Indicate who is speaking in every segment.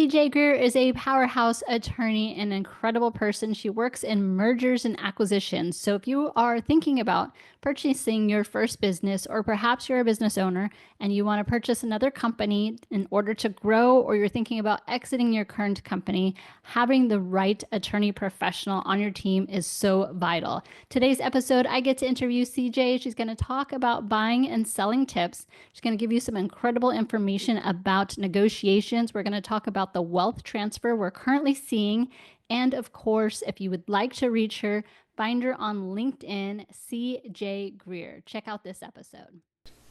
Speaker 1: CJ Greer is a powerhouse attorney and an incredible person. She works in mergers and acquisitions. So if you are thinking about purchasing your first business, or perhaps you're a business owner and you want to purchase another company in order to grow, or you're thinking about exiting your current company, having the right attorney professional on your team is so vital. Today's episode, I get to interview CJ. She's going to talk about buying and selling tips. She's going to give you some incredible information about negotiations. We're going to talk about the wealth transfer we're currently seeing. And of course, if you would like to reach her, find her on LinkedIn, CJ Greer. Check out this episode.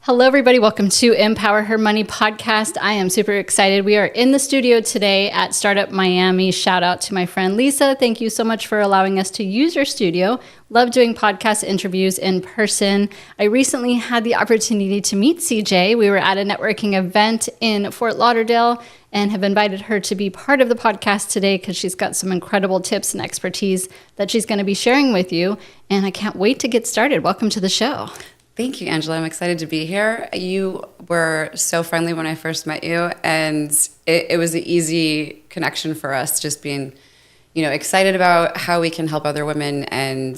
Speaker 1: Hello, everybody. Welcome to Empower Her Money podcast. I am super excited. We are in the studio today at Startup Miami. Shout out to my friend Lisa. Thank you so much for allowing us to use your studio. Love doing podcast interviews in person. I recently had the opportunity to meet CJ. We were at a networking event in Fort Lauderdale and have invited her to be part of the podcast today because she's got some incredible tips and expertise that she's going to be sharing with you. And I can't wait to get started. Welcome to the show.
Speaker 2: Thank you, Angela. I'm excited to be here. You were so friendly when I first met you, and it was an easy connection for us, just being, excited about how we can help other women, and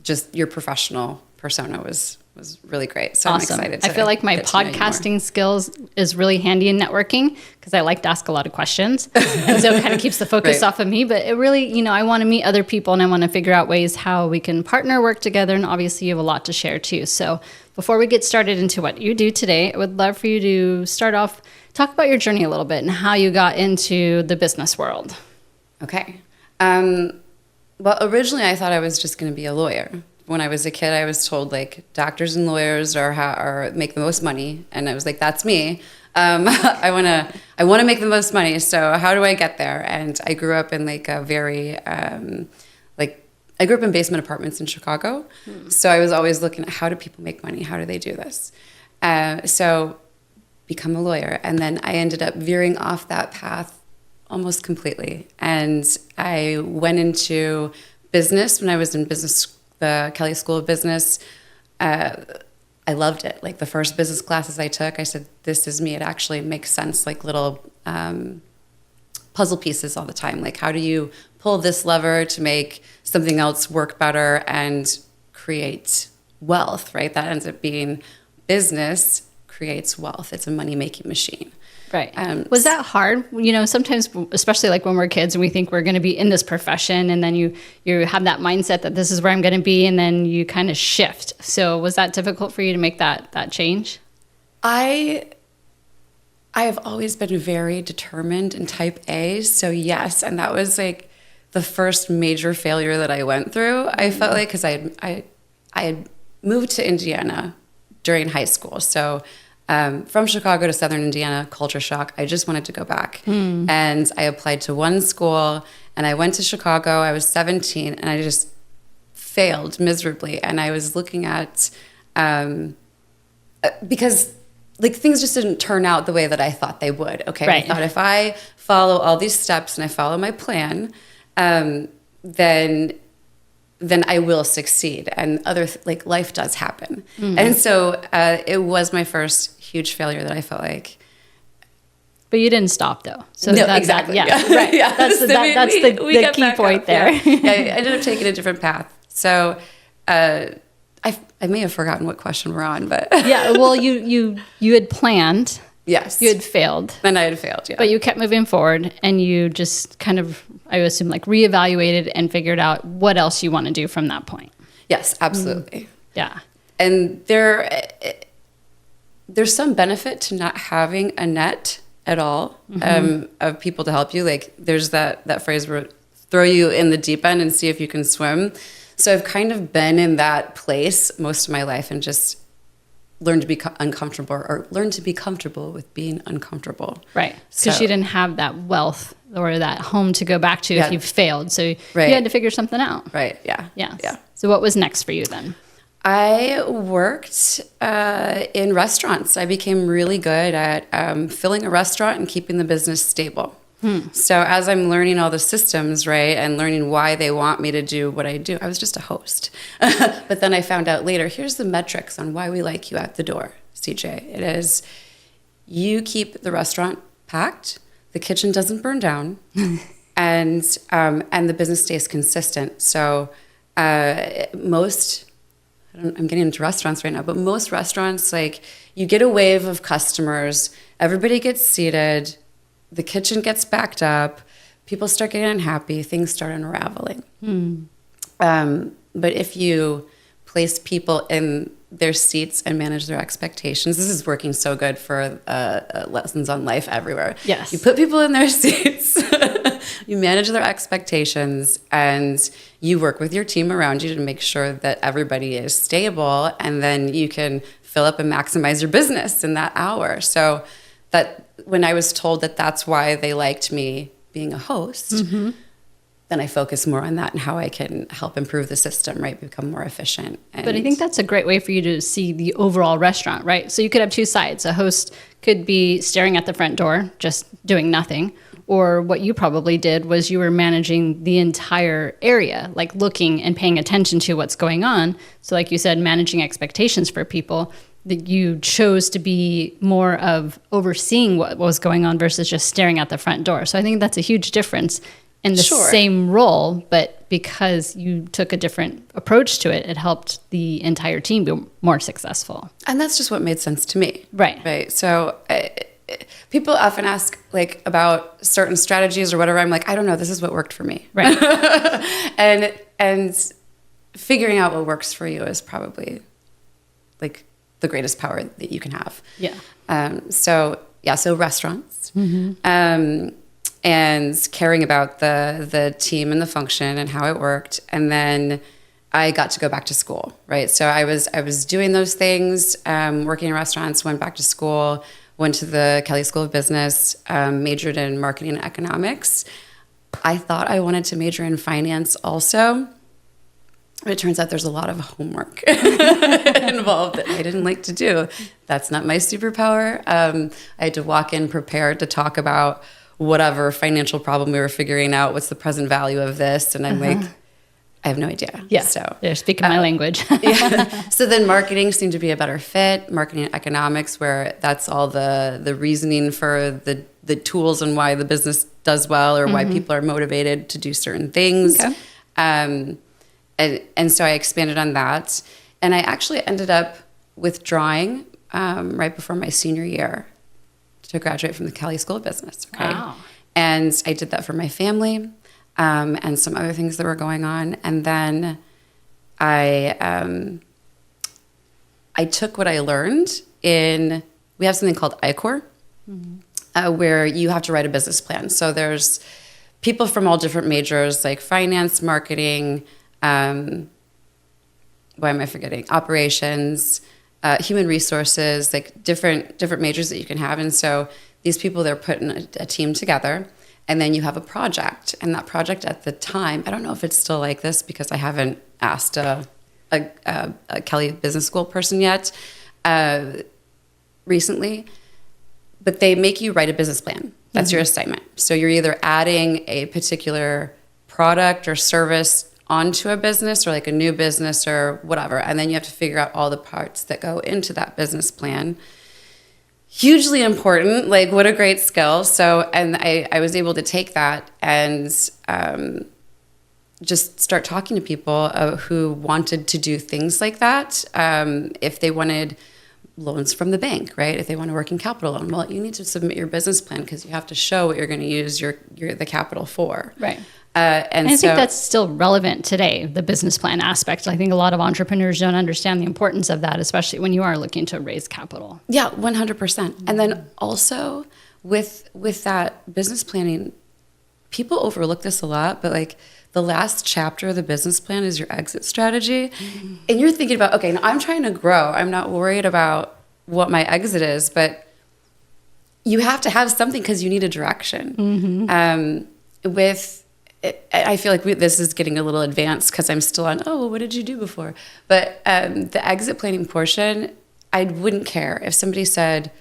Speaker 2: just your professional persona was really great. So
Speaker 1: Awesome.
Speaker 2: I'm excited.
Speaker 1: I feel like my podcasting skills is really handy in networking because I like to ask a lot of questions. And so it kind of keeps the focus off of me. But it really, I want to meet other people and I want to figure out ways how we can partner, work together. And obviously you have a lot to share too. So before we get started into what you do today, I would love for you to start off, talk about your journey a little bit and how you got into the business world.
Speaker 2: Okay. Well, originally I thought I was just going to be a lawyer. When I was a kid, I was told doctors and lawyers are make the most money, and I was like, that's me. I want to make the most money. So how do I get there? And I grew up in I grew up in basement apartments in Chicago. So I was always looking at how do people make money? How do they do this? So become a lawyer, and then I ended up veering off that path almost completely. And I went into business when I was in the Kelley School of Business. I loved it. The first business classes I took, I said, this is me. It actually makes sense, little puzzle pieces all the time. How do you pull this lever to make something else work better and create wealth, right? That ends up being business creates wealth. It's a money-making machine.
Speaker 1: Right. Was that hard? Sometimes, especially when we're kids and we think we're going to be in this profession, and then you have that mindset that this is where I'm going to be, and then you kind of shift. So was that difficult for you to make that change?
Speaker 2: I have always been very determined and type A. So yes. And that was the first major failure that I went through. I felt because I had moved to Indiana during high school. So from Chicago to Southern Indiana, culture shock. I just wanted to go back. And I applied to one school, and I went to Chicago. I was 17, and I just failed miserably. And I was looking at, because things just didn't turn out the way that I thought they would. Okay. Right. I thought if I follow all these steps and I follow my plan, then I will succeed, and life does happen. And so it was my first huge failure that I felt like.
Speaker 1: But you didn't stop though. So
Speaker 2: no, exactly.
Speaker 1: Yeah, right. Yeah. That's the key point there.
Speaker 2: Yeah. I ended up taking a different path. So I may have forgotten what question we're on, but
Speaker 1: yeah. Well, you had planned.
Speaker 2: Yes.
Speaker 1: You had failed.
Speaker 2: And I had failed, yeah.
Speaker 1: But you kept moving forward, and you just kind of, I assume, reevaluated and figured out what else you want to do from that point.
Speaker 2: Yes, absolutely.
Speaker 1: Yeah.
Speaker 2: And there's some benefit to not having a net at all of people to help you. There's that phrase where throw you in the deep end and see if you can swim. So I've kind of been in that place most of my life and just learn to be uncomfortable, or learn to be comfortable with being uncomfortable. Right.
Speaker 1: Because you didn't have that wealth or that home to go back to if you failed. So you had to figure something out.
Speaker 2: Right. Yeah.
Speaker 1: Yes.
Speaker 2: Yeah.
Speaker 1: So what was next for you then?
Speaker 2: I worked in restaurants. I became really good at filling a restaurant and keeping the business stable. So as I'm learning all the systems, right, and learning why they want me to do what I do, I was just a host. But then I found out later, here's the metrics on why we like you at the door, CJ. It is you keep the restaurant packed the kitchen doesn't burn down, and the business stays consistent. So I'm getting into restaurants right now, but most restaurants, like, you get a wave of customers, everybody gets seated, the kitchen gets backed up, people start getting unhappy, things start unraveling. But if you place people in their seats and manage their expectations, this is working so good for lessons on life everywhere.
Speaker 1: Yes.
Speaker 2: You put people in their seats, you manage their expectations, and you work with your team around you to make sure that everybody is stable, and then you can fill up and maximize your business in that hour. So that when I was told that that's why they liked me being a host, then I focus more on that and how I can help improve the system, right? Become more efficient.
Speaker 1: But I think that's a great way for you to see the overall restaurant, right? So you could have two sides. A host could be staring at the front door, just doing nothing. Or what you probably did was you were managing the entire area, like looking and paying attention to what's going on. So like you said, managing expectations for people, that you chose to be more of overseeing what was going on versus just staring at the front door. So I think that's a huge difference in the same role, but because you took a different approach to it, it helped the entire team be more successful.
Speaker 2: And that's just what made sense to me.
Speaker 1: Right.
Speaker 2: Right. So people often ask, like, about certain strategies or whatever. I'm like, I don't know. This is what worked for me.
Speaker 1: Right.
Speaker 2: and figuring out what works for you is probably, like, the greatest power that you can have.
Speaker 1: Yeah.
Speaker 2: So restaurants. And caring about the team and the function and how it worked. And then I got to go back to school, right? So I was doing those things, working in restaurants, went back to school, went to the Kelley School of Business, majored in marketing and economics. I thought I wanted to major in finance also. But it turns out there's a lot of homework involved that I didn't like to do. That's not my superpower. I had to walk in prepared to talk about whatever financial problem we were figuring out. What's the present value of this? And I'm like, I have no idea.
Speaker 1: Yeah,
Speaker 2: so
Speaker 1: they're speaking my language.
Speaker 2: Yeah. So then marketing seemed to be a better fit. Marketing and economics, where that's all the reasoning for the tools and why the business does well, or why people are motivated to do certain things.
Speaker 1: Okay.
Speaker 2: And so I expanded on that. And I actually ended up withdrawing right before my senior year to graduate from the Kelley School of Business. Okay.
Speaker 1: Wow.
Speaker 2: And I did that for my family and some other things that were going on. And then I took what I learned we have something called ICOR, where you have to write a business plan. So there's people from all different majors, like finance, marketing, why am I forgetting? Operations, human resources, like different majors that you can have. And so these people, they're putting a team together, and then you have a project. And that project at the time, I don't know if it's still like this because I haven't asked a Kelley Business School person yet recently, but they make you write a business plan. That's your assignment. So you're either adding a particular product or service onto a business, or like a new business or whatever. And then you have to figure out all the parts that go into that business plan. Hugely important, like, what a great skill. So, and I was able to take that and just start talking to people who wanted to do things like that. If they wanted loans from the bank, right? If they want a working capital loan, well, you need to submit your business plan because you have to show what you're going to use the capital for.
Speaker 1: Right. And I think that's still relevant today, the business plan aspect. I think a lot of entrepreneurs don't understand the importance of that, especially when you are looking to raise capital.
Speaker 2: Yeah, 100%. And then also with that business planning, people overlook this a lot, but like the last chapter of the business plan is your exit strategy. And you're thinking about, okay, now I'm trying to grow. I'm not worried about what my exit is, but you have to have something because you need a direction. I feel like this is getting a little advanced because I'm still on, what did you do before? But the exit planning portion, I wouldn't care if somebody said,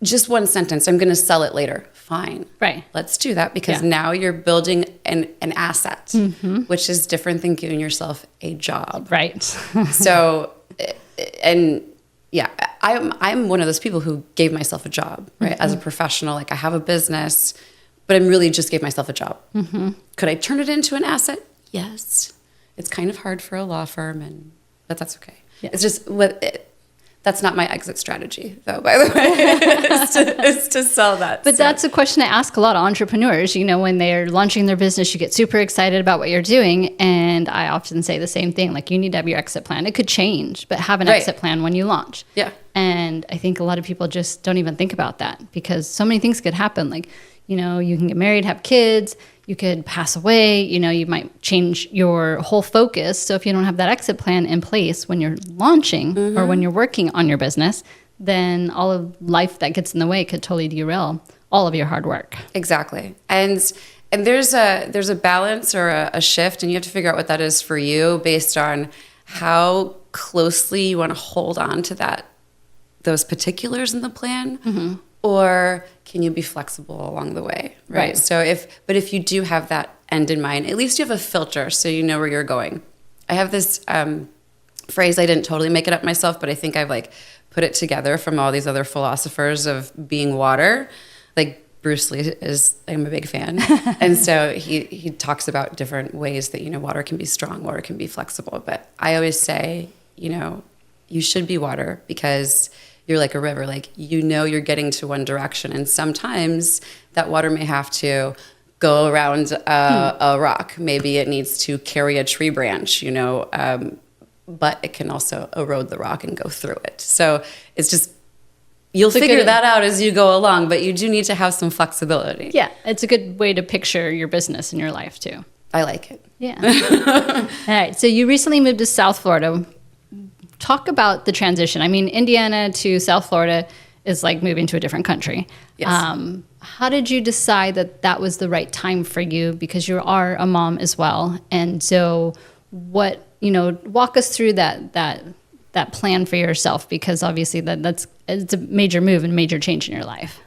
Speaker 2: just one sentence, I'm going to sell it later. Fine.
Speaker 1: Right.
Speaker 2: Let's do that, because now you're building an asset, which is different than giving yourself a job.
Speaker 1: Right.
Speaker 2: So, and yeah, I'm one of those people who gave myself a job, right? As a professional, like I have a business, but I really just gave myself a job. Could I turn it into an asset? Yes. It's kind of hard for a law firm, but that's okay. Yeah. It's just that's not my exit strategy, though, by the way, is to sell that.
Speaker 1: But that's a question I ask a lot of entrepreneurs. When they're launching their business, you get super excited about what you're doing. And I often say the same thing, like you need to have your exit plan. It could change, but have an exit plan when you launch.
Speaker 2: Yeah.
Speaker 1: And I think a lot of people just don't even think about that because so many things could happen. Like, you can get married, have kids, you could pass away, you might change your whole focus. So if you don't have that exit plan in place when you're launching or when you're working on your business, then all of life that gets in the way could totally derail all of your hard work.
Speaker 2: Exactly. And there's a balance or a shift, and you have to figure out what that is for you based on how closely you want to hold on to those particulars in the plan. Or can you be flexible along the way, right? So if you do have that end in mind, at least you have a filter so you know where you're going. I have this phrase, I didn't totally make it up myself, but I think I've put it together from all these other philosophers of being water. Like Bruce Lee I'm a big fan. And so he talks about different ways that, water can be strong, water can be flexible. But I always say, you should be water because you're like a river, you're getting to one direction. And sometimes that water may have to go around a rock. Maybe it needs to carry a tree branch, but it can also erode the rock and go through it. So it's just, you'll figure that out as you go along, but you do need to have some flexibility.
Speaker 1: Yeah, it's a good way to picture your business and your life too.
Speaker 2: I like it.
Speaker 1: Yeah. All right, so you recently moved to South Florida. Talk about the transition. I mean, Indiana to South Florida is like moving to a different country.
Speaker 2: Yes.
Speaker 1: How did you decide that was the right time for you? Because you are a mom as well. And so walk us through that plan for yourself, because obviously it's a major move and major change in your life.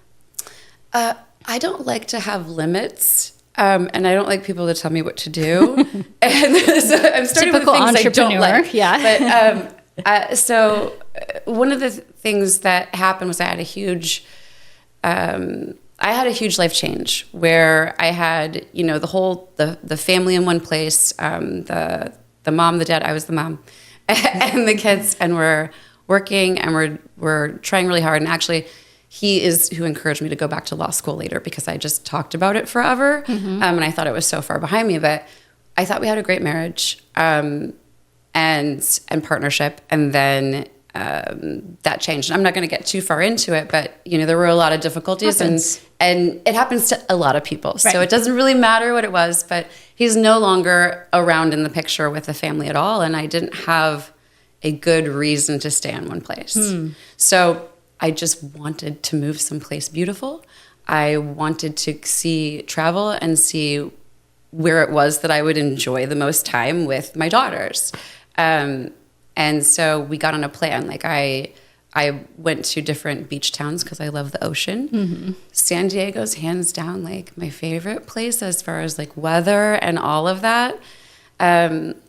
Speaker 2: I don't like to have limits. And I don't like people to tell me what to do. And so I'm starting
Speaker 1: Typical
Speaker 2: with things I don't like.
Speaker 1: Yeah.
Speaker 2: But so one of the things that happened was I had a huge life change where I had, the family in one place, the mom, the dad, I was the mom, and the kids, and we're working and we're trying really hard. And actually, he is who encouraged me to go back to law school later because I just talked about it forever. And I thought it was so far behind me, but I thought we had a great marriage. And partnership, and then that changed. I'm not going to get too far into it, but there were a lot of difficulties, and it happens to a lot of people. Right. So it doesn't really matter what it was, but he's no longer around in the picture with the family at all, and I didn't have a good reason to stay in one place. So I just wanted to move someplace beautiful. I wanted to travel and see where it was that I would enjoy the most time with my daughters. And so we got on a plan. I went to different beach towns because I love the ocean. San Diego's hands down my favorite place as far as weather and all of that,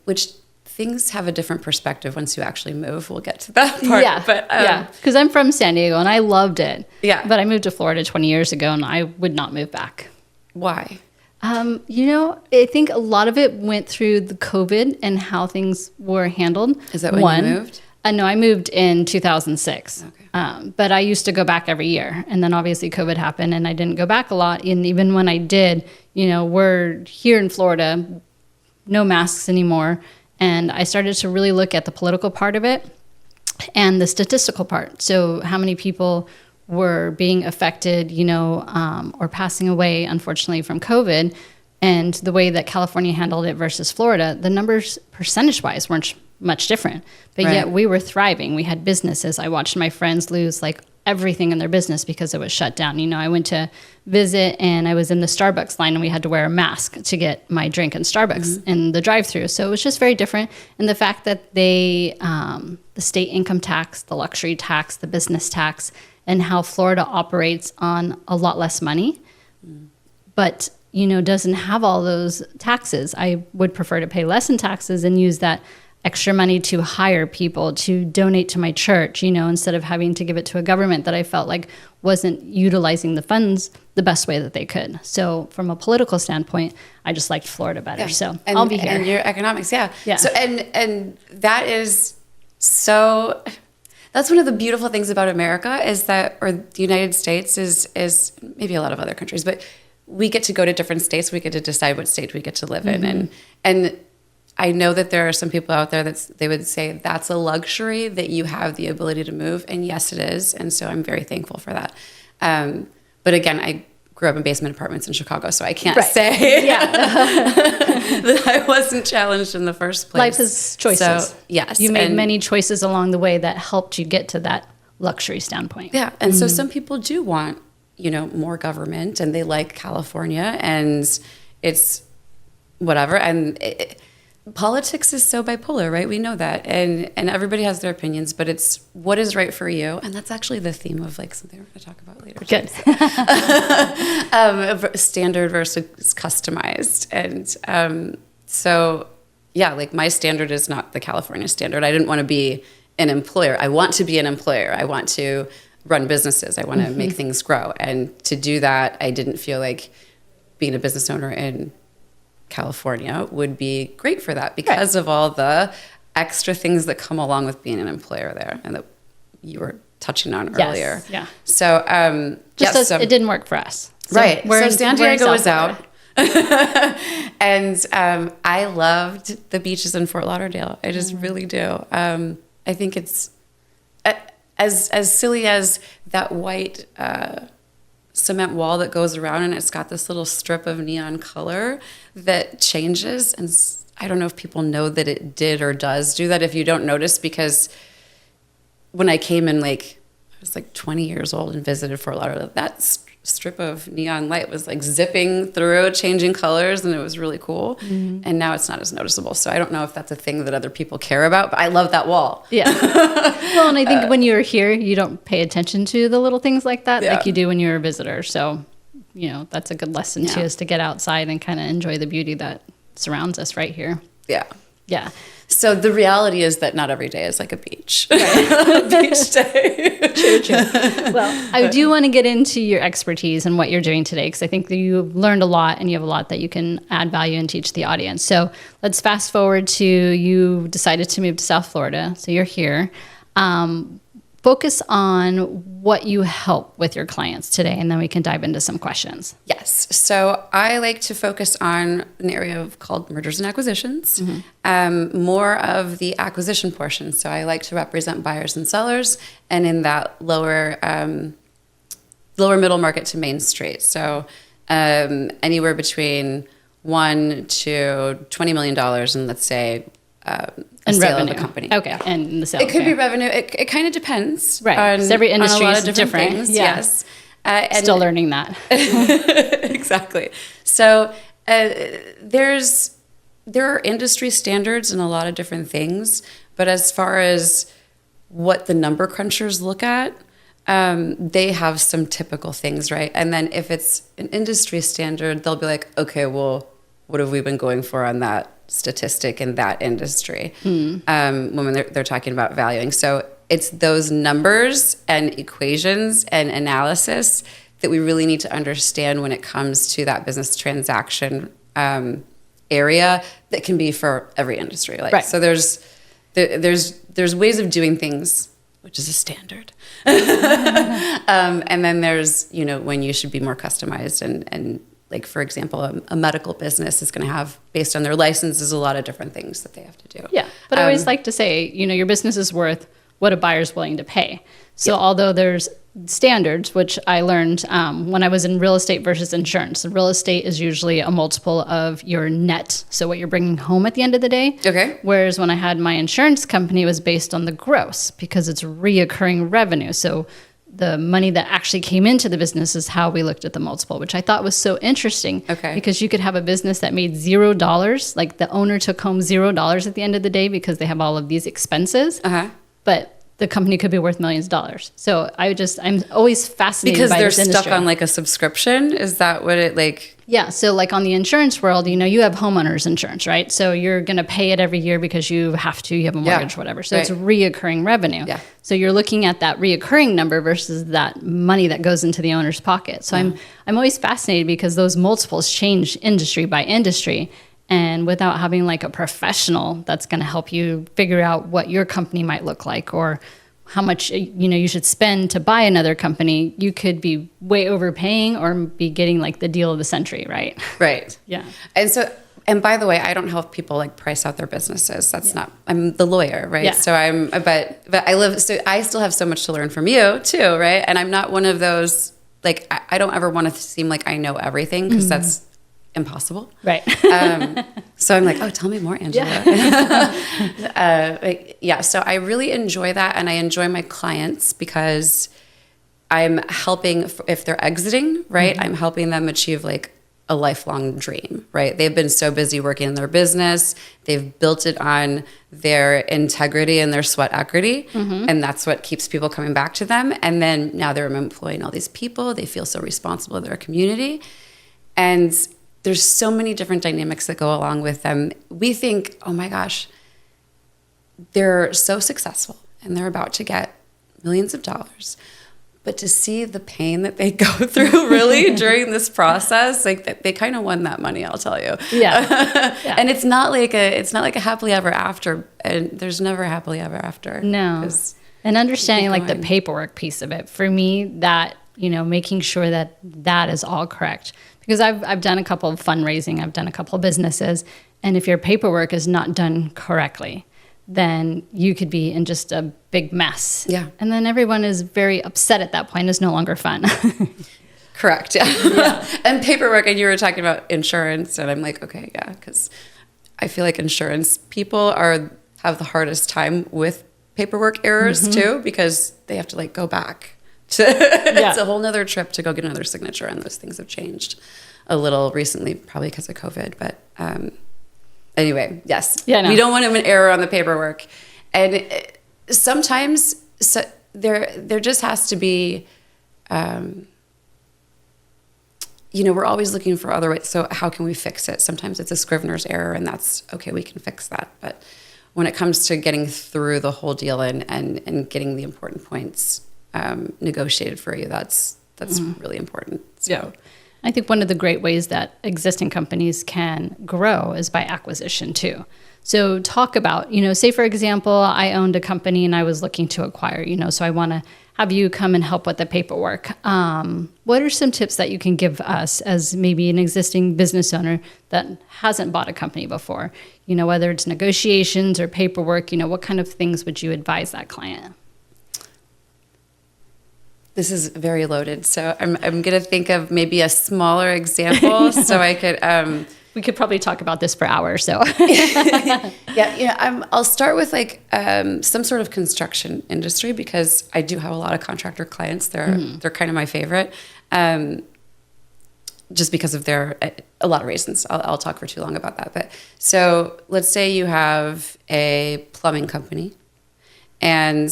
Speaker 2: which things have a different perspective once you actually move. We'll get to that part.
Speaker 1: Yeah,
Speaker 2: but,
Speaker 1: because I'm from San Diego and I loved it.
Speaker 2: Yeah.
Speaker 1: But I moved to Florida 20 years ago and I would not move back.
Speaker 2: Why?
Speaker 1: I think a lot of it went through the COVID and how things were handled.
Speaker 2: Is that when you moved?
Speaker 1: No, I moved in 2006.
Speaker 2: Okay.
Speaker 1: But I used to go back every year. And then obviously COVID happened and I didn't go back a lot. And even when I did, we're here in Florida, no masks anymore. And I started to really look at the political part of it and the statistical part. So how many people were being affected, or passing away, unfortunately, from COVID, and the way that California handled it versus Florida, the numbers percentage-wise weren't much different. But yet we were thriving. We had businesses. I watched my friends lose everything in their business because it was shut down. I went to visit and I was in the Starbucks line and we had to wear a mask to get my drink in Starbucks in the drive-thru. So it was just very different. And the fact that the state income tax, the luxury tax, the business tax, and how Florida operates on a lot less money, but doesn't have all those taxes. I would prefer to pay less in taxes and use that extra money to hire people to donate to my church, instead of having to give it to a government that I felt like wasn't utilizing the funds the best way that they could. So from a political standpoint, I just liked Florida better. So I'll be here.
Speaker 2: And your economics, yeah.
Speaker 1: Yeah.
Speaker 2: So and that is so. That's one of the beautiful things about America is that, or the United States is maybe a lot of other countries, but we get to go to different states. We get to decide what state we get to live in, and I know that there are some people out there that they would say that's a luxury that you have the ability to move, and yes, it is, and so I'm very thankful for that. But again, I grew up in basement apartments in Chicago, so I can't say that I wasn't challenged in the first place.
Speaker 1: Life is choices.
Speaker 2: So, yes.
Speaker 1: You made many choices along the way that helped you get to that luxury standpoint.
Speaker 2: Yeah. And so some people do want, more government, and they like California, and it's whatever. And politics is so bipolar, right? We know that. And everybody has their opinions, but it's what is right for you. And that's actually the theme of something we're going to talk about later.
Speaker 1: Good.
Speaker 2: Standard versus customized. And so, yeah, my standard is not the California standard. I didn't want to be an employer. I want to be an employer. I want to run businesses. I want to make things grow. And to do that, I didn't feel like being a business owner in California would be great for that because of all the extra things that come along with being an employer there, and that you were touching on earlier.
Speaker 1: Yeah.
Speaker 2: So,
Speaker 1: it didn't work for us. So
Speaker 2: right. So San Diego was out. And I loved the beaches in Fort Lauderdale. I just really do. I think it's as silly as that white cement wall that goes around, and it's got this little strip of neon color that changes. And I don't know if people know that it did or does do that. If you don't notice, because when I came in, I was 20 years old and visited Fort Lauderdale, that strip of neon light was zipping through, changing colors, and it was really cool. And now it's not as noticeable. So I don't know if that's a thing that other people care about, but I love that wall.
Speaker 1: Yeah. Well, and I think when you're here, you don't pay attention to the little things like that like you do when you're a visitor. So, that's a good lesson too, is to get outside and kind of enjoy the beauty that surrounds us right here.
Speaker 2: Yeah.
Speaker 1: Yeah.
Speaker 2: So the reality is that not every day is like a beach. Right. Beach day.
Speaker 1: True. Well, I do want to get into your expertise and what you're doing today, because I think that you've learned a lot and you have a lot that you can add value and teach the audience. So let's fast forward to you decided to move to South Florida. So you're here. Focus on what you help with your clients today, and then we can dive into some questions.
Speaker 2: Yes. So I like to focus on an area called mergers and acquisitions, more of the acquisition portion. So I like to represent buyers and sellers, and in that lower middle market to Main Street. So anywhere between $1 to $20 million, and let's say
Speaker 1: and
Speaker 2: sale
Speaker 1: revenue.
Speaker 2: of a company.
Speaker 1: Okay.
Speaker 2: Yeah.
Speaker 1: And the sale.
Speaker 2: It could be revenue. It kind of depends.
Speaker 1: Right. Because every industry
Speaker 2: on a lot
Speaker 1: is
Speaker 2: of different things.
Speaker 1: Yeah.
Speaker 2: Yes.
Speaker 1: Still learning that.
Speaker 2: Exactly. So there are industry standards and a lot of different things, but as far as what the number crunchers look at, they have some typical things, right? And then if it's an industry standard, they'll be like, okay, well, what have we been going for on that statistic in that industry when they're talking about valuing. So it's those numbers and equations and analysis that we really need to understand when it comes to that business transaction area that can be for every industry. Right. So there's ways of doing things, which is a standard. And then there's, when you should be more customized and for example, a medical business is going to have, based on their licenses, a lot of different things that they have to do.
Speaker 1: Yeah. But I always like to say, your business is worth what a buyer's willing to pay. So although there's standards, which I learned when I was in real estate versus insurance. Real estate is usually a multiple of your net, so what you're bringing home at the end of the day.
Speaker 2: Okay.
Speaker 1: Whereas when I had my insurance company, it was based on the gross because it's reoccurring revenue. So the money that actually came into the business is how we looked at the multiple, which I thought was so interesting.
Speaker 2: Okay.
Speaker 1: Because you could have a business that made $0, like the owner took home $0 at the end of the day because they have all of these expenses.
Speaker 2: Uh-huh.
Speaker 1: But the company could be worth millions of dollars. So I'm always fascinated
Speaker 2: because
Speaker 1: by
Speaker 2: they're
Speaker 1: this industry.
Speaker 2: stuck on like a subscription. Is that what it like?
Speaker 1: Yeah. So like on the insurance world, you have homeowners insurance, right? So you're going to pay it every year because you have a mortgage, whatever. So it's reoccurring revenue.
Speaker 2: Yeah.
Speaker 1: So you're looking at that reoccurring number versus that money that goes into the owner's pocket. So I'm always fascinated because those multiples change industry by industry. And without having like a professional that's going to help you figure out what your company might look like or how much you should spend to buy another company, you could be way overpaying or be getting like the deal of the century, right?
Speaker 2: Right.
Speaker 1: Yeah.
Speaker 2: And by the way, I don't help people like price out their businesses. That's not, I'm the lawyer, right? Yeah. So but I still have so much to learn from you too, right? And I'm not one of those, like, I don't ever want to seem like I know everything because that's impossible.
Speaker 1: Right.
Speaker 2: So I'm like, oh, tell me more, Angela. Yeah. So I really enjoy that. And I enjoy my clients because I'm helping, if they're exiting, right? I'm helping them achieve like a lifelong dream, right? They've been so busy working in their business. They've built it on their integrity and their sweat equity. And that's what keeps people coming back to them. And then now they're employing all these people. They feel so responsible in their community. And there's so many different dynamics that go along with them. We think, oh my gosh, they're so successful and they're about to get millions of dollars. But to see the pain that they go through really during this process, like they kind of won that money, I'll tell you.
Speaker 1: Yeah.
Speaker 2: And it's not like a happily ever after. And there's never a happily ever after.
Speaker 1: No. And understanding like the paperwork piece of it, for me, that, making sure that is all correct. Because I've done a couple of fundraising, I've done a couple of businesses, and if your paperwork is not done correctly, then you could be in just a big mess.
Speaker 2: Yeah.
Speaker 1: And then everyone is very upset at that point. It's no longer fun.
Speaker 2: Correct. Yeah. And paperwork, and you were talking about insurance, and I'm like, okay, yeah, because I feel like insurance people have the hardest time with paperwork errors too, because they have to like go back. It's a whole nother trip to go get another signature, and those things have changed a little recently, probably because of COVID. But anyway, yes, we don't want an error on the paperwork, and sometimes there just has to be, we're always looking for other ways. So how can we fix it? Sometimes it's a Scrivener's error, and that's okay. We can fix that, but when it comes to getting through the whole deal and getting the important points negotiated for you, that's really important. So.
Speaker 1: Yeah. I think one of the great ways that existing companies can grow is by acquisition too. So talk about, say for example, I owned a company and I was looking to acquire, so I want to have you come and help with the paperwork. What are some tips that you can give us as maybe an existing business owner that hasn't bought a company before? Whether it's negotiations or paperwork, what kind of things would you advise that client?
Speaker 2: This is very loaded, so I'm going to think of maybe a smaller example so I could.
Speaker 1: We could probably talk about this for hours. So
Speaker 2: I'll start with like some sort of construction industry because I do have a lot of contractor clients. They're kind of my favorite, just because of a lot of reasons. I'll talk for too long about that. But so let's say you have a plumbing company, and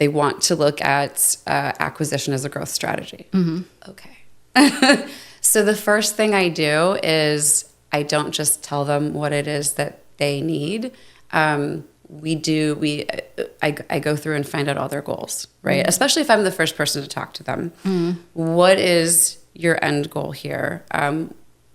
Speaker 2: they want to look at acquisition as a growth strategy. Okay. So the first thing I do is I don't just tell them what it is that they need. I go through and find out all their goals, right? Especially if I'm the first person to talk to them. What is your end goal here?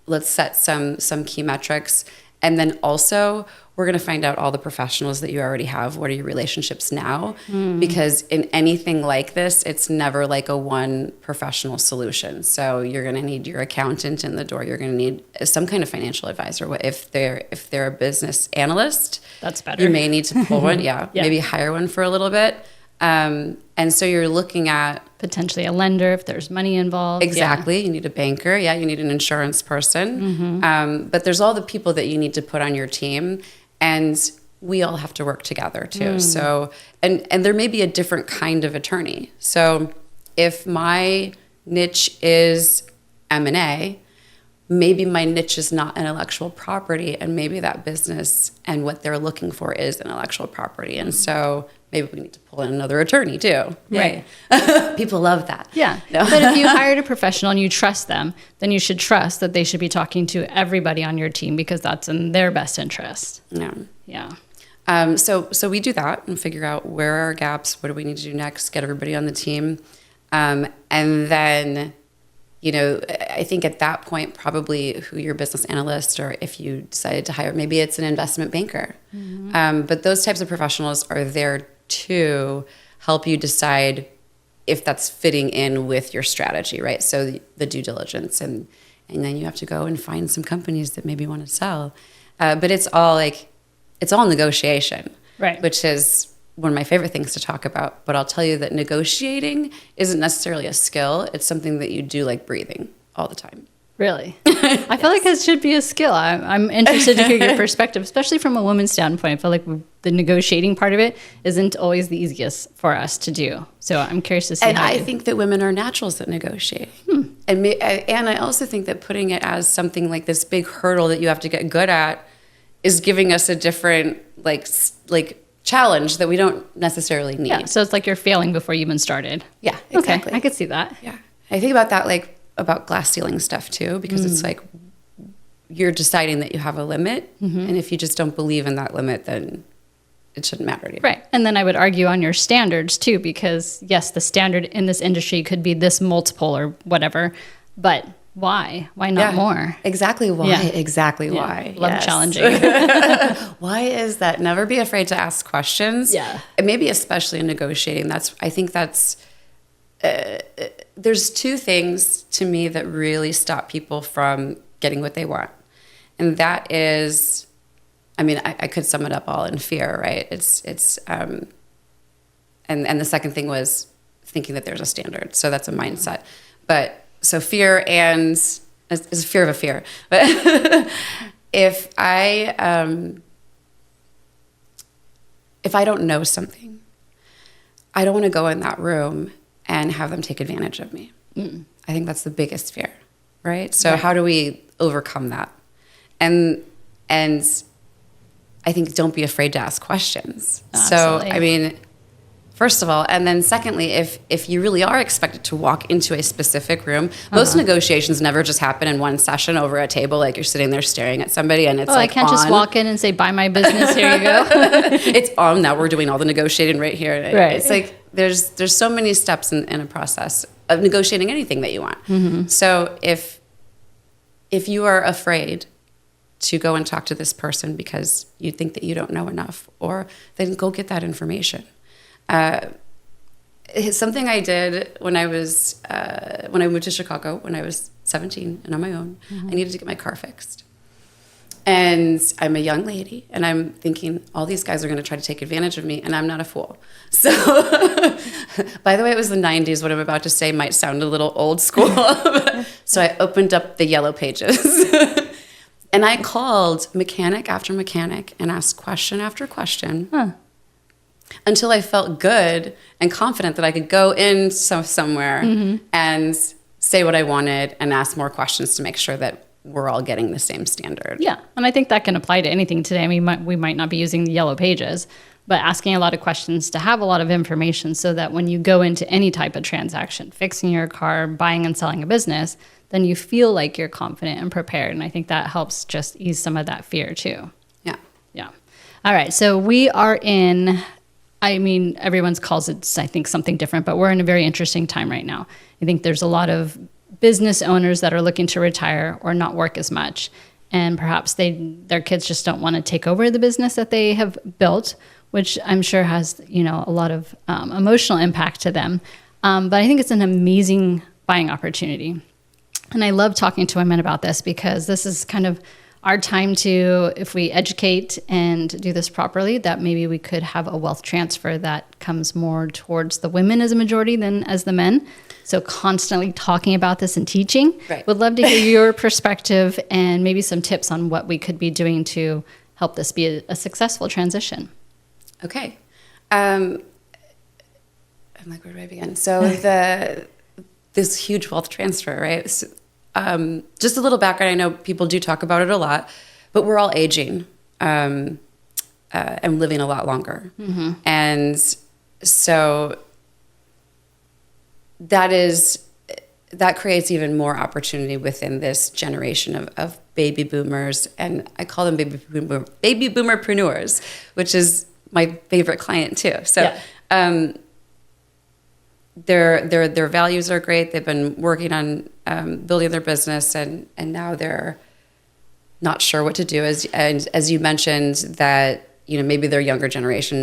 Speaker 2: Let's set some key metrics. And then also, we're going to find out all the professionals that you already have. What are your relationships now? Because in anything like this, it's never like a one professional solution. So you're going to need your accountant in the door. You're going to need some kind of financial advisor. If they're a business analyst,
Speaker 1: that's better.
Speaker 2: You may need to pull one. Yeah. Maybe hire one for a little bit. And so you're looking at
Speaker 1: potentially a lender if there's money involved.
Speaker 2: Exactly. You need a banker. Yeah. You need an insurance person. But there's all the people that you need to put on your team, and we all have to work together too. So, and there may be a different kind of attorney. So if my niche is M&A, maybe my niche is not intellectual property, and maybe that business and what they're looking for is intellectual property. And so maybe we need to pull in another attorney too.
Speaker 1: Right.
Speaker 2: People love that.
Speaker 1: Yeah.
Speaker 2: No.
Speaker 1: But if you hired a professional and you trust them, then you should trust that they should be talking to everybody on your team because that's in their best interest.
Speaker 2: Yeah.
Speaker 1: Yeah.
Speaker 2: So we do that and figure out where are our gaps, what do we need to do next, get everybody on the team. And then, you know, I think at that point, probably who your business analyst, or if you decided to hire, maybe it's an investment banker. But those types of professionals are there to help you decide if that's fitting in with your strategy, right? So the due diligence, and then you have to go and find some companies that maybe want to sell. But it's all negotiation,
Speaker 1: right?
Speaker 2: Which is one of my favorite things to talk about. But I'll tell you that negotiating isn't necessarily a skill. It's something that you do like breathing all the time.
Speaker 1: Really? I feel like it should be a skill. I'm interested to hear your perspective, especially from a woman's standpoint. I feel like the negotiating part of it isn't always the easiest for us to do. So I'm curious to see
Speaker 2: and I think that women are naturals at negotiating. And I also think that putting it as something like this big hurdle that you have to get good at is giving us a different like challenge that we don't necessarily need.
Speaker 1: Yeah, so it's like you're failing before you even started.
Speaker 2: Yeah, exactly.
Speaker 1: Okay, I could see that.
Speaker 2: Yeah. I think about that like about glass ceiling stuff too, because it's like you're deciding that you have a limit, and if you just don't believe in that limit, then it shouldn't matter to you.
Speaker 1: Right. And then I would argue on your standards too, because yes, the standard in this industry could be this multiple or whatever, but why? Why not more?
Speaker 2: Exactly why.
Speaker 1: Yeah.
Speaker 2: Exactly
Speaker 1: Yeah.
Speaker 2: why.
Speaker 1: Love challenging.
Speaker 2: Why is that? Never be afraid to ask questions.
Speaker 1: Yeah.
Speaker 2: And maybe especially in negotiating. I think that's, there's two things to me that really stop people from getting what they want. And that is, I mean, I could sum it up all in fear, right? And the second thing was thinking that there's a standard. So that's a mindset. But so fear is fear of a fear. But if I don't know something, I don't want to go in that room and have them take advantage of me. I think that's the biggest fear, right? So how do we overcome that? And I think don't be afraid to ask questions.
Speaker 1: Absolutely.
Speaker 2: So, I mean, first of all, and then secondly, if you really are expected to walk into a specific room, most negotiations never just happen in one session over a table, like you're sitting there staring at somebody and it's like
Speaker 1: I can't just walk in and say, buy my business, here you go.
Speaker 2: It's on, now we're doing all the negotiating right here.
Speaker 1: Right.
Speaker 2: It's like there's so many steps in a process of negotiating anything that you want. So if you are afraid to go and talk to this person because you think that you don't know enough, or then go get that information. It's something I did when I moved to Chicago when I was 17 and on my own. I needed to get my car fixed. And I'm a young lady, and I'm thinking all these guys are going to try to take advantage of me, and I'm not a fool. So, by the way, it was the 90s. What I'm about to say might sound a little old school. So I opened up the yellow pages. And I called mechanic after mechanic and asked question after question until I felt good and confident that I could go in somewhere and say what I wanted and ask more questions to make sure that we're all getting the same standard.
Speaker 1: Yeah, and I think that can apply to anything today. I mean, we might not be using the yellow pages, but asking a lot of questions to have a lot of information so that when you go into any type of transaction, fixing your car, buying and selling a business, then you feel like you're confident and prepared. And I think that helps just ease some of that fear too.
Speaker 2: Yeah.
Speaker 1: Yeah. All right. So we are in, I mean, everyone's calls it, I think, something different, but we're in a very interesting time right now. I think there's a lot of business owners that are looking to retire or not work as much. And perhaps their kids just don't want to take over the business that they have built, which I'm sure has, a lot of emotional impact to them. But I think it's an amazing buying opportunity. And I love talking to women about this because this is kind of our time to, if we educate and do this properly, that maybe we could have a wealth transfer that comes more towards the women as a majority than as the men. So constantly talking about this and teaching.
Speaker 2: Right.
Speaker 1: Would love to hear your perspective and maybe some tips on what we could be doing to help this be a successful transition.
Speaker 2: Okay. I'm like, where do I begin? So this huge wealth transfer, right? So just a little background. I know people do talk about it a lot, but we're all aging and living a lot longer. And so that creates even more opportunity within this generation of baby boomers. And I call them baby boomerpreneurs, which is my favorite client too. So their values are great. They've been working on building their business, and now they're not sure what to do. As you mentioned, that maybe their younger generation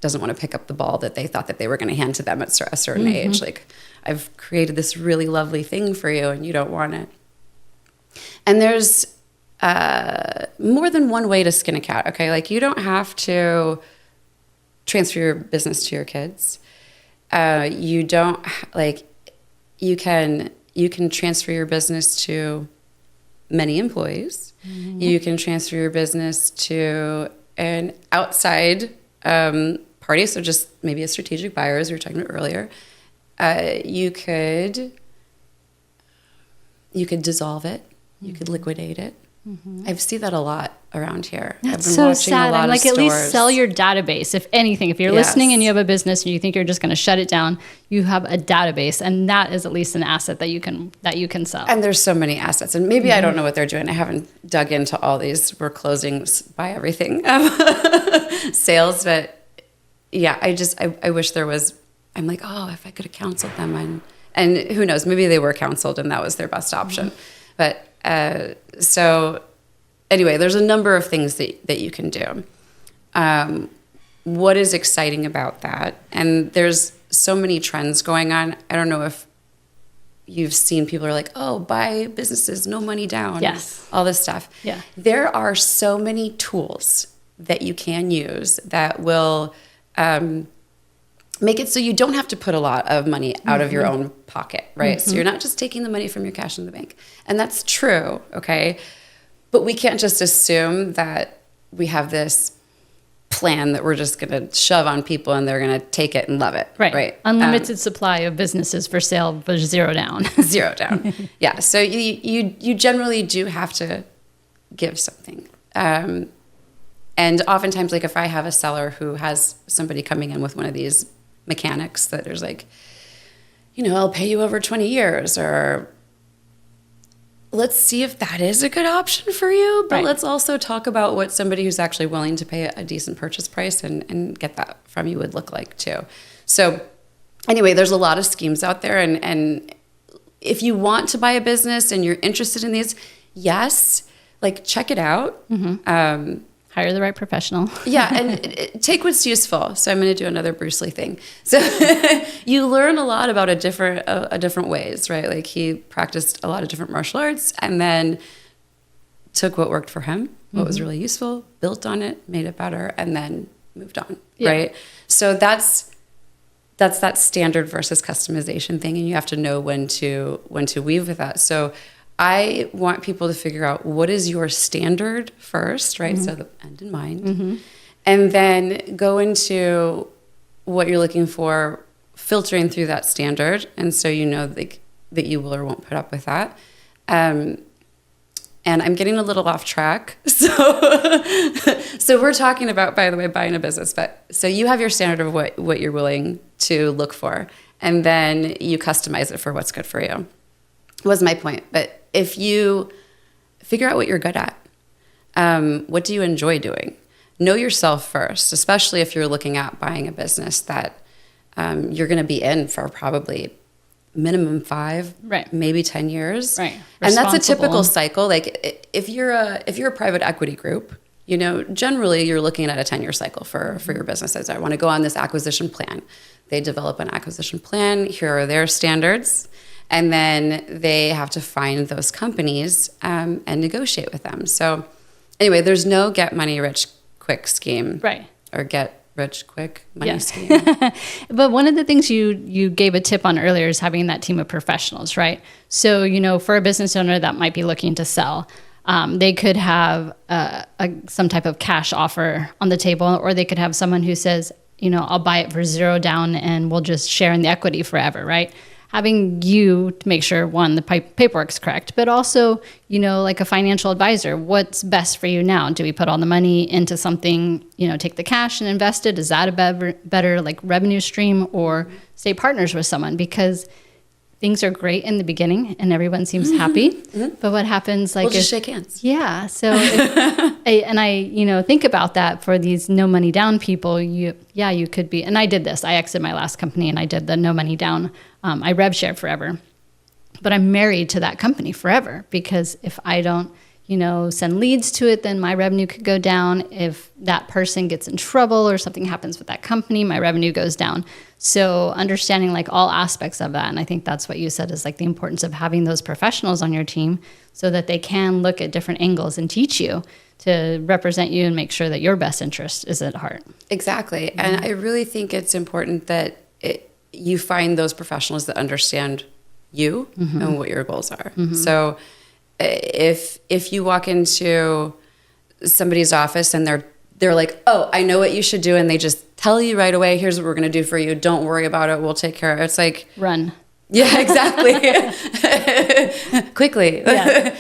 Speaker 2: doesn't want to pick up the ball that they thought that they were going to hand to them at a certain age. Like, I've created this really lovely thing for you, and you don't want it. And there's more than one way to skin a cat. Okay, like, you don't have to transfer your business to your kids. You don't you can transfer your business to many employees. You can transfer your business to an outside party, so just maybe a strategic buyer, as we were talking about earlier. You could dissolve it. You could liquidate it. I see that a lot around here.
Speaker 1: That's
Speaker 2: I've been
Speaker 1: so
Speaker 2: watching
Speaker 1: sad.
Speaker 2: a lot
Speaker 1: I'm like,
Speaker 2: of
Speaker 1: at least
Speaker 2: stores.
Speaker 1: sell your database. If anything, if you're listening and you have a business and you think you're just going to shut it down, you have a database, and that is at least an asset that you can sell.
Speaker 2: And there's so many assets, and maybe I don't know what they're doing. I haven't dug into all these. We're closing, buy everything sales, but yeah, I wish there was. I'm like, oh, if I could have counseled them, and who knows, maybe they were counseled and that was their best option. But so anyway, there's a number of things that you can do. What is exciting about that? And there's so many trends going on. I don't know if you've seen people are like, oh, buy businesses, no money down.
Speaker 1: Yes.
Speaker 2: All this stuff.
Speaker 1: Yeah.
Speaker 2: There are so many tools that you can use that will make it so you don't have to put a lot of money out of your own pocket, right? So you're not just taking the money from your cash in the bank. And that's true, okay? But we can't just assume that we have this plan that we're just going to shove on people and they're going to take it and love it, right?
Speaker 1: Unlimited supply of businesses for sale, but zero down.
Speaker 2: Zero down. Yeah, so you generally do have to give something. And oftentimes, like, if I have a seller who has somebody coming in with one of these mechanics that there's like, I'll pay you over 20 years, or let's see if that is a good option for you. But let's also talk about what somebody who's actually willing to pay a decent purchase price and get that from you would look like too. So anyway, there's a lot of schemes out there. And if you want to buy a business and you're interested in these, yes, like, check it out.
Speaker 1: Hire the right professional.
Speaker 2: Yeah, and take what's useful. So I'm going to do another Bruce Lee thing. So you learn a lot about a different ways, right? Like, he practiced a lot of different martial arts and then took what worked for him, what was really useful, built on it, made it better, and then moved on, right? So that's that standard versus customization thing, and you have to know when to weave with that. So I want people to figure out what is your standard first, right? So the end in mind. And then go into what you're looking for, filtering through that standard. And so that you will or won't put up with that. And I'm getting a little off track. So we're talking about, by the way, buying a business. But so you have your standard of what you're willing to look for. And then you customize it for what's good for you. Was my point. But if you figure out what you're good at, what do you enjoy doing? Know yourself first, especially if you're looking at buying a business that you're going to be in for probably minimum 5, maybe 10 years.
Speaker 1: Right.
Speaker 2: And that's a typical cycle. Like, if you're a private equity group, generally you're looking at a 10-year cycle for your businesses. I want to go on this acquisition plan. They develop an acquisition plan. Here are their standards. And then they have to find those companies and negotiate with them. So anyway, there's no get money rich quick scheme.
Speaker 1: Right.
Speaker 2: Or get rich quick money scheme.
Speaker 1: But one of the things you gave a tip on earlier is having that team of professionals, right? So, for a business owner that might be looking to sell, they could have some type of cash offer on the table, or they could have someone who says, I'll buy it for zero down and we'll just share in the equity forever, right? having you to make sure, one, the paperwork's correct, but also, like a financial advisor, what's best for you now? Do we put all the money into something, take the cash and invest it? Is that a better like revenue stream, or stay partners with someone? Because things are great in the beginning and everyone seems happy, but what happens like
Speaker 2: we'll just shake hands.
Speaker 1: Yeah. So I think about that for these no money down people. You could be, and I did this. I exited my last company and I did the no money down. I rev shared forever, but I'm married to that company forever, because if I don't, send leads to it, then my revenue could go down. If that person gets in trouble or something happens with that company, my revenue goes down. So understanding like all aspects of that. And I think that's what you said is like the importance of having those professionals on your team so that they can look at different angles and teach you to represent you and make sure that your best interest is at heart.
Speaker 2: Exactly. And I really think it's important that you find those professionals that understand you and what your goals are. So if you walk into somebody's office and they're like, oh, I know what you should do, and they just tell you right away, here's what we're going to do for you, don't worry about it, we'll take care of it. It's like,
Speaker 1: run.
Speaker 2: Yeah, exactly. Quickly.
Speaker 1: Yeah.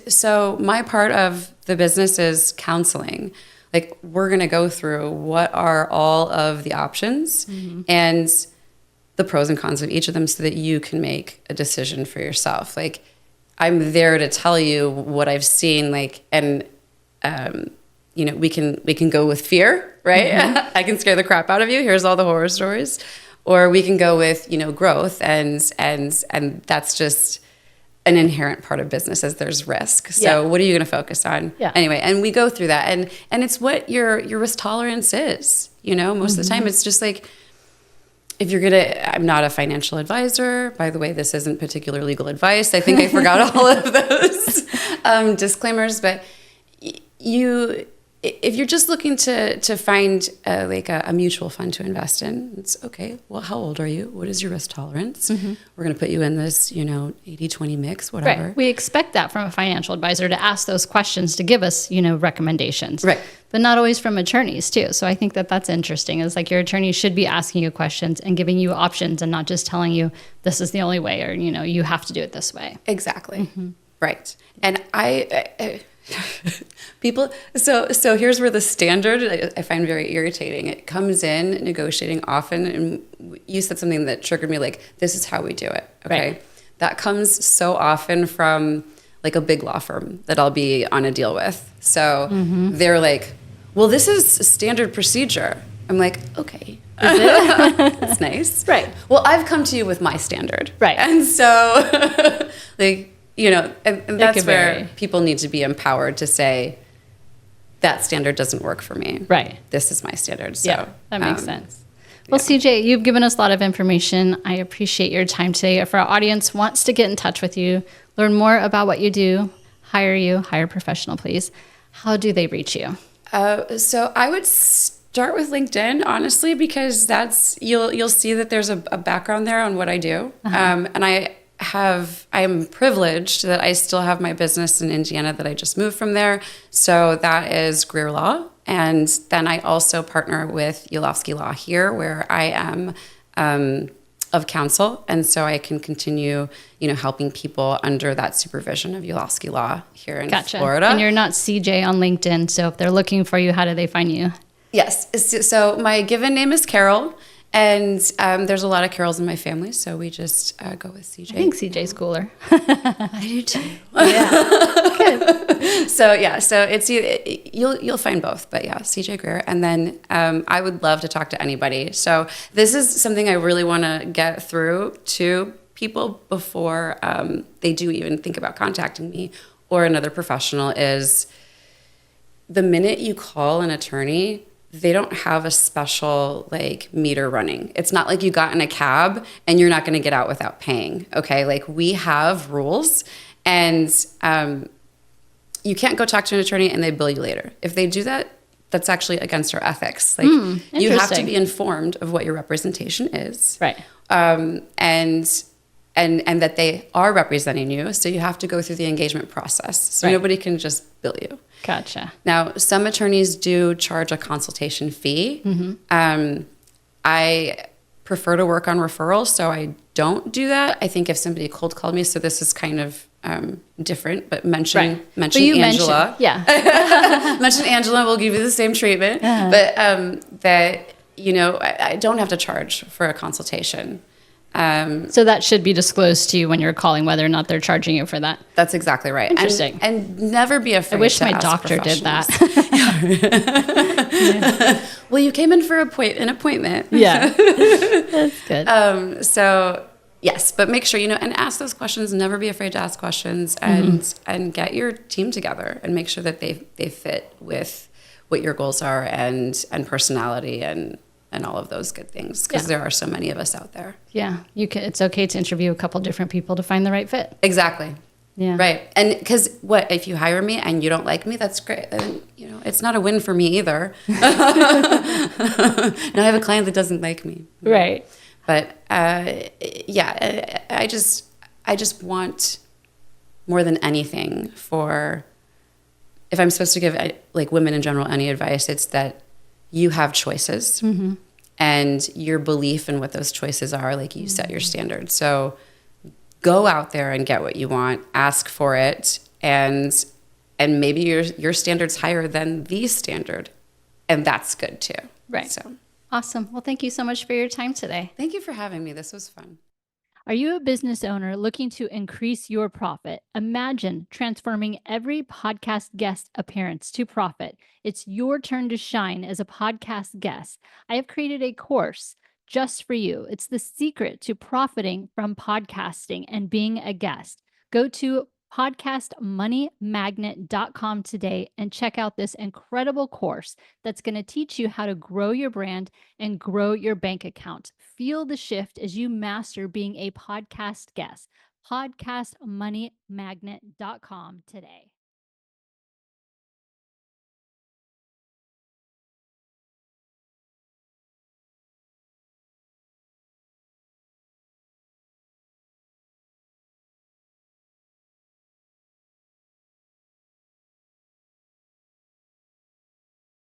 Speaker 2: So my part of the business is counseling. Like, we're going to go through what are all of the options and the pros and cons of each of them so that you can make a decision for yourself. Like, I'm there to tell you what I've seen, like, and, we can go with fear, right? I can scare the crap out of you. Here's all the horror stories. Or we can go with, growth, and that's just an inherent part of business, as there's risk. So what are you going to focus on? Yeah. Anyway, and we go through that, and it's what your risk tolerance is. Most of the time it's just like, if you're I'm not a financial advisor. By the way, this isn't particular legal advice. I think I forgot all of those disclaimers, but if you're just looking to find a mutual fund to invest in, it's okay. Well, how old are you? What is your risk tolerance? We're going to put you in this, 80-20 mix, whatever.
Speaker 1: Right. We expect that from a financial advisor, to ask those questions, to give us, recommendations. Right. But not always from attorneys too. So I think that's interesting. It's like your attorney should be asking you questions and giving you options, and not just telling you this is the only way, or, you have to do it this way.
Speaker 2: Exactly. Right. And people, so here's where the standard I find very irritating. It comes in negotiating often, and you said something that triggered me, like, this is how we do it. Okay. Right. That comes so often from like a big law firm that I'll be on a deal with. So they're like, well, this is standard procedure. I'm like, okay. That's nice. Right. Well, I've come to you with my standard. Right. And so like, and that's where people need to be empowered to say, that standard doesn't work for me. Right. This is my standard. So yeah,
Speaker 1: that makes sense. Well, CJ, you've given us a lot of information. I appreciate your time today. If our audience wants to get in touch with you, learn more about what you do, hire a professional, please, how do they reach you?
Speaker 2: So I would start with LinkedIn, honestly, because you'll see that there's a background there on what I do. And I'm privileged that I still have my business in Indiana that I just moved from there. So that is Greer Law. And then I also partner with Yulofsky Law here, where I am of counsel. And so I can continue, helping people under that supervision of Yulofsky Law here in Florida.
Speaker 1: And you're not CJ on LinkedIn. So if they're looking for you, how do they find you?
Speaker 2: Yes. So my given name is Carol. And there's a lot of Carols in my family, so we just go with CJ.
Speaker 1: I think CJ's cooler.
Speaker 2: I do too.
Speaker 1: Yeah. Good.
Speaker 2: So it's you'll find both, but yeah, CJ Greer. And then I would love to talk to anybody. So this is something I really want to get through to people before they do even think about contacting me or another professional. Is the minute you call an attorney, they don't have a special meter running. It's not like you got in a cab and you're not going to get out without paying. Okay. Like, we have rules, and you can't go talk to an attorney and they bill you later. If they do that, that's actually against our ethics. Like, you have to be informed of what your representation is. Right. And that they are representing you. So you have to go through the engagement process. So nobody can just bill you.
Speaker 1: Gotcha.
Speaker 2: Now, some attorneys do charge a consultation fee. I prefer to work on referrals, so I don't do that. I think if somebody cold called me, so this is kind of different, but mention Angela. Mention Angela, we'll give you the same treatment. But that, I don't have to charge for a consultation.
Speaker 1: So that should be disclosed to you when you're calling, whether or not they're charging you for that.
Speaker 2: That's exactly right.
Speaker 1: Interesting.
Speaker 2: And never be afraid.
Speaker 1: I wish
Speaker 2: to
Speaker 1: my
Speaker 2: ask
Speaker 1: doctor did that.
Speaker 2: Well, you came in for an appointment.
Speaker 1: Yeah, that's good.
Speaker 2: So yes, but make sure, and ask those questions. Never be afraid to ask questions, and get your team together and make sure that they fit with what your goals are and personality and all of those good things, because there are so many of us out there.
Speaker 1: Yeah, it's okay to interview a couple different people to find the right fit.
Speaker 2: Exactly.
Speaker 1: Yeah.
Speaker 2: Right. And because if you hire me and you don't like me, that's great. Then, it's not a win for me either. Now I have a client that doesn't like me.
Speaker 1: Right.
Speaker 2: But I just want more than anything if I'm supposed to give like women in general any advice, it's that you have choices, and your belief in what those choices are, like you set your standards. So go out there and get what you want, ask for it, and maybe your standard's higher than the standard, and that's good too.
Speaker 1: Right.
Speaker 2: So
Speaker 1: awesome. Well, thank you so much for your time today.
Speaker 2: Thank you for having me. This was fun.
Speaker 1: Are you a business owner looking to increase your profit? Imagine transforming every podcast guest appearance to profit. It's your turn to shine as a podcast guest. I have created a course just for you. It's the secret to profiting from podcasting and being a guest. Go to podcastmoneymagnet.com today and check out this incredible course that's going to teach you how to grow your brand and grow your bank account. Feel the shift as you master being a podcast guest. Podcastmoneymagnet.com today.